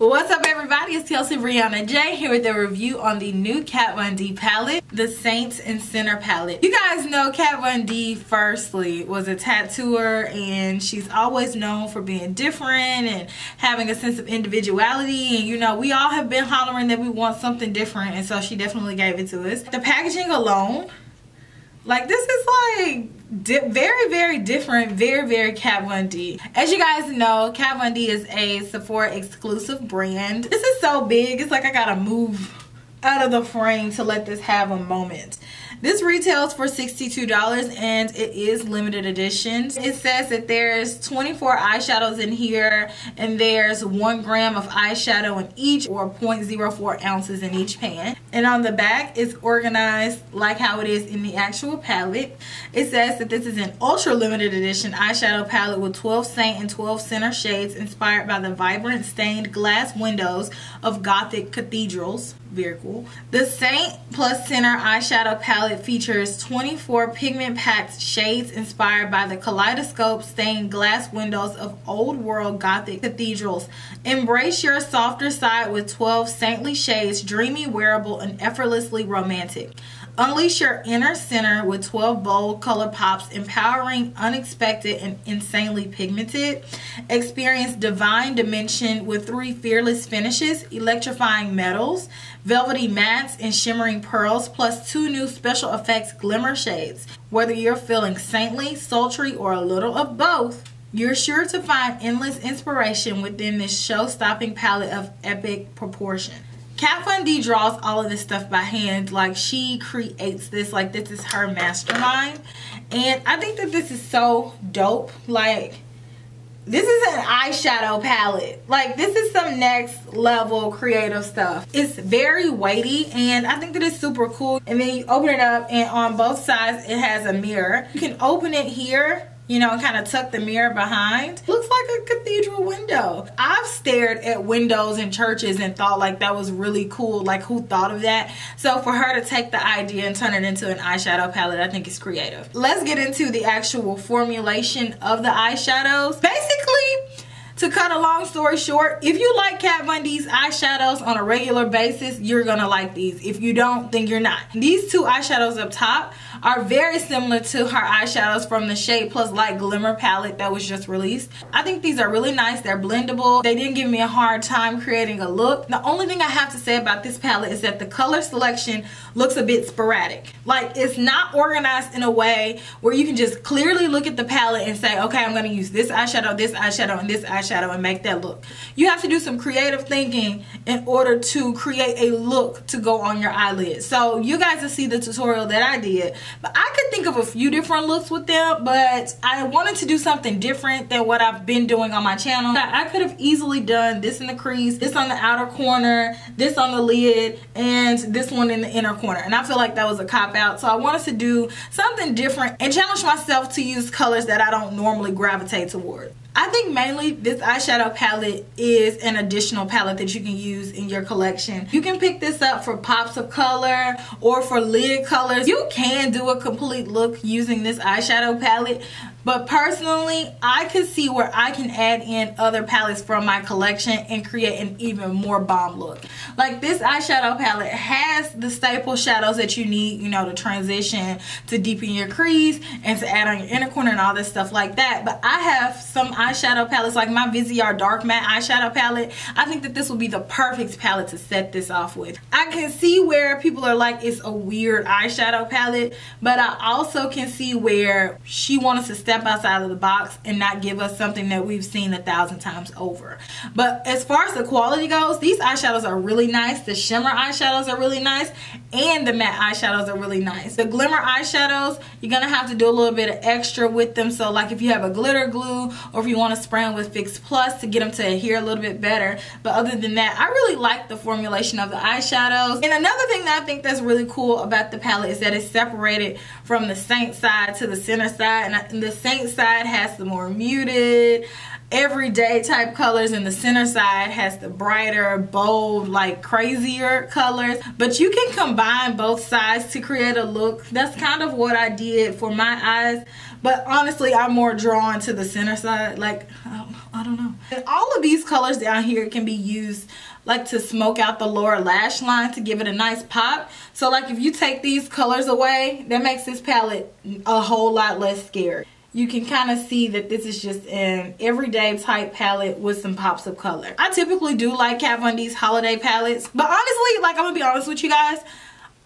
What's up everybody, it's KelseeBrianaJai here with a review on the new Kat Von D palette, the Saint+Sinner palette. You guys know Kat Von D firstly was a tattooer, and she's always known for being different and having a sense of individuality, and you know, we all have been hollering that we want something different, and so she definitely gave it to us. The packaging alone, like, this is like very different, very Kat Von D. As you guys know, Kat Von D is a Sephora exclusive brand. This is so big, it's like I gotta move out of the frame to let this have a moment. This retails for $62 and it is limited edition. It says that there's 24 eyeshadows in here and there's 1 gram of eyeshadow in each, or 0.04 ounces in each pan. And on the back it's organized like how it is in the actual palette. It says that this is an ultra limited edition eyeshadow palette with 12 Saint and 12 Sinner shades inspired by the vibrant stained glass windows of Gothic cathedrals. Very cool. The Saint+Sinner eyeshadow palette features 24 pigment-packed shades inspired by the kaleidoscope stained glass windows of old world Gothic cathedrals. Embrace your softer side with 12 saintly shades, dreamy, wearable, and effortlessly romantic. Unleash your inner sinner with 12 bold color pops, empowering, unexpected, and insanely pigmented. Experience divine dimension with 3 fearless finishes, electrifying metals, velvety mattes, and shimmering pearls, plus 2 new special effects glimmer shades. Whether you're feeling saintly, sultry, or a little of both, you're sure to find endless inspiration within this show-stopping palette of epic proportion. Kat Von D draws all of this stuff by hand. Like, she creates this, like, this is her mastermind, and I think that this is so dope. Like, this is an eyeshadow palette. Like, this is some next level creative stuff. It's very weighty and I think that it's super cool. And then you open it up and on both sides it has a mirror. You can open it here, you know, and kind of tuck the mirror behind. Looks like a cathedral window. I've stared at windows in churches and thought like that was really cool. Like, who thought of that? So for her to take the idea and turn it into an eyeshadow palette, I think it's creative. Let's get into the actual formulation of the eyeshadows. Basically, to cut a long story short, if you like Kat Von D's eyeshadows on a regular basis, you're gonna like these. If you don't, then you're not. These 2 eyeshadows up top are very similar to her eyeshadows from the Shade Plus Light Glimmer palette that was just released. I think these are really nice. They're blendable. They didn't give me a hard time creating a look. The only thing I have to say about this palette is that the color selection looks a bit sporadic. Like, it's not organized in a way where you can just clearly look at the palette and say, okay, I'm gonna use this eyeshadow, and this eyeshadow, and make that look. You have to do some creative thinking in order to create a look to go on your eyelids. So you guys will see the tutorial that I did, but I could think of a few different looks with them, but I wanted to do something different than what I've been doing on my channel. I could have easily done this in the crease, this on the outer corner, this on the lid, and this one in the inner corner, and I feel like that was a cop-out. So I wanted to do something different and challenge myself to use colors that I don't normally gravitate toward. I think mainly this eyeshadow palette is an additional palette that you can use in your collection. You can pick this up for pops of color or for lid colors. You can do a complete look using this eyeshadow palette, but personally, I could see where I can add in other palettes from my collection and create an even more bomb look. Like, this eyeshadow palette has the staple shadows that you need, you know, to transition, to deepen your crease, and to add on your inner corner and all this stuff like that. But I have some eyeshadow palettes, like my Viseart Dark Matte eyeshadow palette. I think that this will be the perfect palette to set this off with. I can see where people are like, it's a weird eyeshadow palette, but I also can see where she wanted to step outside of the box and not give us something that we've seen 1,000 times over. But as far as the quality goes, these eyeshadows are really nice. The shimmer eyeshadows are really nice, and the matte eyeshadows are really nice. The glimmer eyeshadows, you're gonna have to do a little bit of extra with them. So like, if you have a glitter glue, or if you want to spray them with Fix Plus to get them to adhere a little bit better. But other than that, I really like the formulation of the eyeshadows. And another thing that I think that's really cool about the palette is that it's separated from the Saint side to the Sinner side, and the Saint side has the more muted everyday type colors, and the center side has the brighter, bold, like crazier colors. But you can combine both sides to create a look. That's kind of what I did for my eyes. But honestly, I'm more drawn to the center side. Like, I don't know. And all of these colors down here can be used like to smoke out the lower lash line to give it a nice pop. So like if you take these colors away, that makes this palette a whole lot less scary. You can kind of see that this is just an everyday type palette with some pops of color. I typically do like Kat Von D's holiday palettes, but honestly, like I'm gonna be honest with you guys,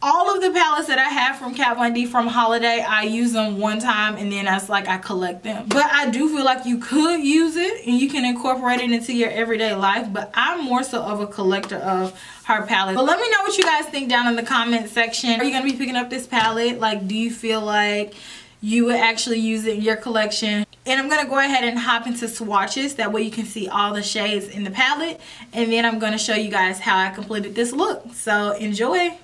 all of the palettes that I have from Kat Von D from holiday, I use them one time and then that's like I collect them. But I do feel like you could use it and you can incorporate it into your everyday life, but I'm more so of a collector of her palettes. But let me know what you guys think down in the comment section. Are you gonna be picking up this palette? Like, do you feel like you would actually use it in your collection? And I'm going to go ahead and hop into swatches. That way you can see all the shades in the palette. And then I'm going to show you guys how I completed this look. So enjoy.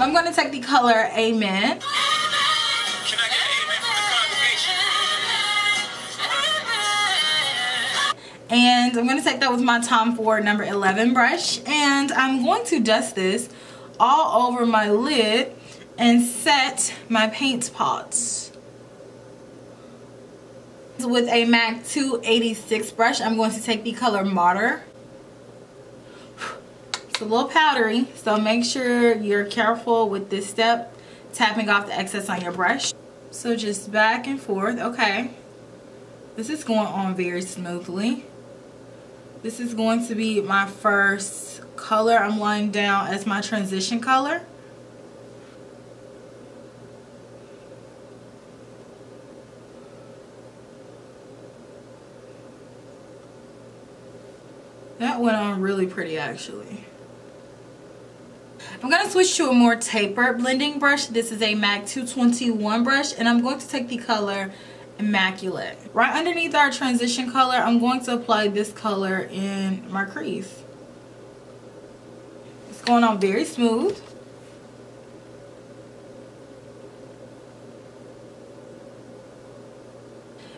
I'm going to take the color Amen. Can I get an amen from the congregation? And I'm going to take that with my Tom Ford number 11 brush. And I'm going to dust this all over my lid and set my paint pots. With a MAC 286 brush, I'm going to take the color Martyr. It's a little powdery, so make sure you're careful with this step, tapping off the excess on your brush. So just back and forth. Okay, this is going on very smoothly. This is going to be my first color I'm laying down as my transition color. That went on really pretty actually. I'm going to switch to a more tapered blending brush. This is a MAC 221 brush, and I'm going to take the color Immaculate. Right underneath our transition color, I'm going to apply this color in my crease. It's going on very smooth.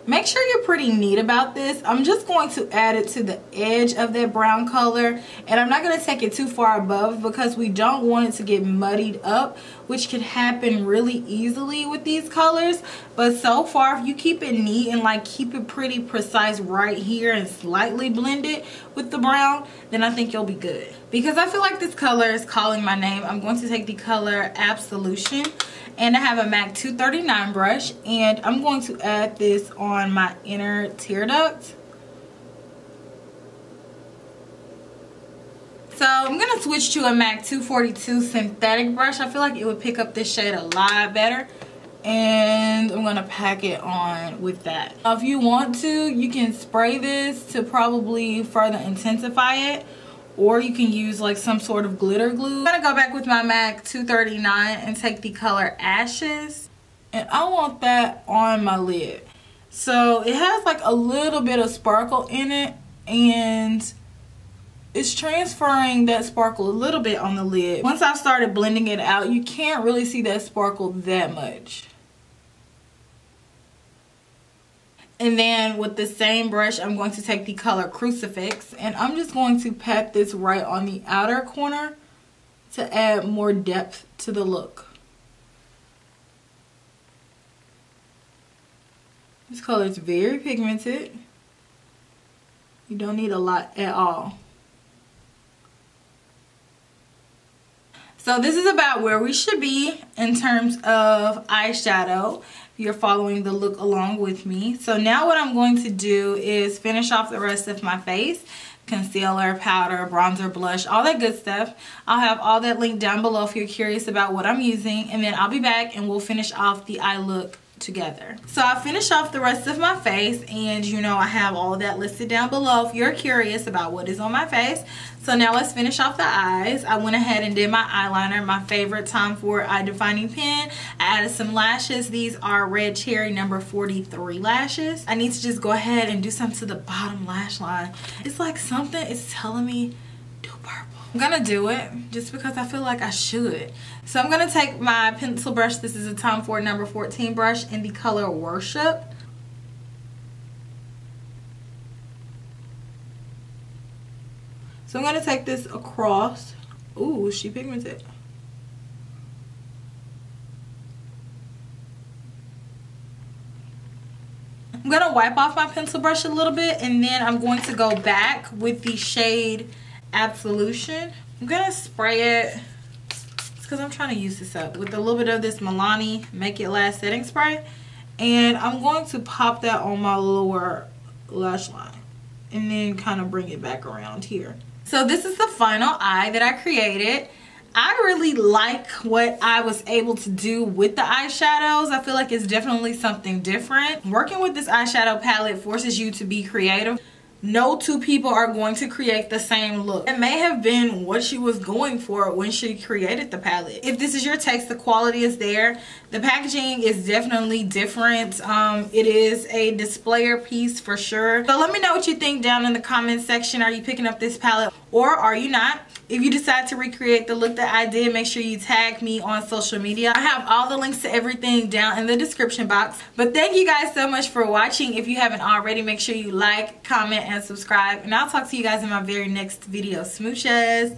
Make sure you're pretty neat about this. I'm just going to add it to the edge of that brown color, and I'm not going to take it too far above because we don't want it to get muddied up, which could happen really easily with these colors. But so far, if you keep it neat and like keep it pretty precise right here and slightly blend it with the brown, then I think you'll be good. Because I feel like this color is calling my name, I'm going to take the color Absolution, and I have a MAC 239 brush, and I'm going to add this on my inner tear duct. So I'm going to switch to a MAC 242 synthetic brush. I feel like it would pick up this shade a lot better. And I'm going to pack it on with that. Now, if you want to, you can spray this to probably further intensify it. Or you can use like some sort of glitter glue. I'm going to go back with my MAC 239 and take the color Ashes. And I want that on my lid. So it has like a little bit of sparkle in it. And it's transferring that sparkle a little bit on the lid. Once I've started blending it out, you can't really see that sparkle that much. And then with the same brush, I'm going to take the color Crucifix, and I'm just going to pat this right on the outer corner to add more depth to the look. This color is very pigmented. You don't need a lot at all. So this is about where we should be in terms of eyeshadow. You're following the look along with me. So now what I'm going to do is finish off the rest of my face. Concealer, powder, bronzer, blush, all that good stuff. I'll have all that linked down below if you're curious about what I'm using. And then I'll be back and we'll finish off the eye look together. So I finished off the rest of my face, and you know I have all of that listed down below if you're curious about what is on my face. So now let's finish off the eyes. I went ahead and did my eyeliner, my favorite Tom Ford eye defining pen. I added some lashes. These are Red Cherry number 43 lashes. I need to just go ahead and do something to the bottom lash line. It's like something is telling me do purple. I'm gonna do it just because I feel like I should. So I'm gonna take my pencil brush. This is a Tom Ford number 14 brush in the color Worship. So I'm gonna take this across. Ooh, she pigmented. I'm gonna wipe off my pencil brush a little bit, and then I'm going to go back with the shade Absolution. I'm gonna spray it, because I'm trying to use this up, with a little bit of this Milani Make It Last setting spray, and I'm going to pop that on my lower lash line and then kind of bring it back around here. So this is the final eye that I created. I really like what I was able to do with the eyeshadows. I feel like it's definitely something different. Working with this eyeshadow palette forces you to be creative. No two people are going to create the same look. It may have been what she was going for when she created the palette. If this is your taste, the quality is there. The packaging is definitely different. It is a displayer piece for sure. So let me know what you think down in the comments section. Are you picking up this palette or are you not? If you decide to recreate the look that I did, make sure you tag me on social media. I have all the links to everything down in the description box. But thank you guys so much for watching. If you haven't already, make sure you like, comment, and subscribe. And I'll talk to you guys in my very next video. Smooches.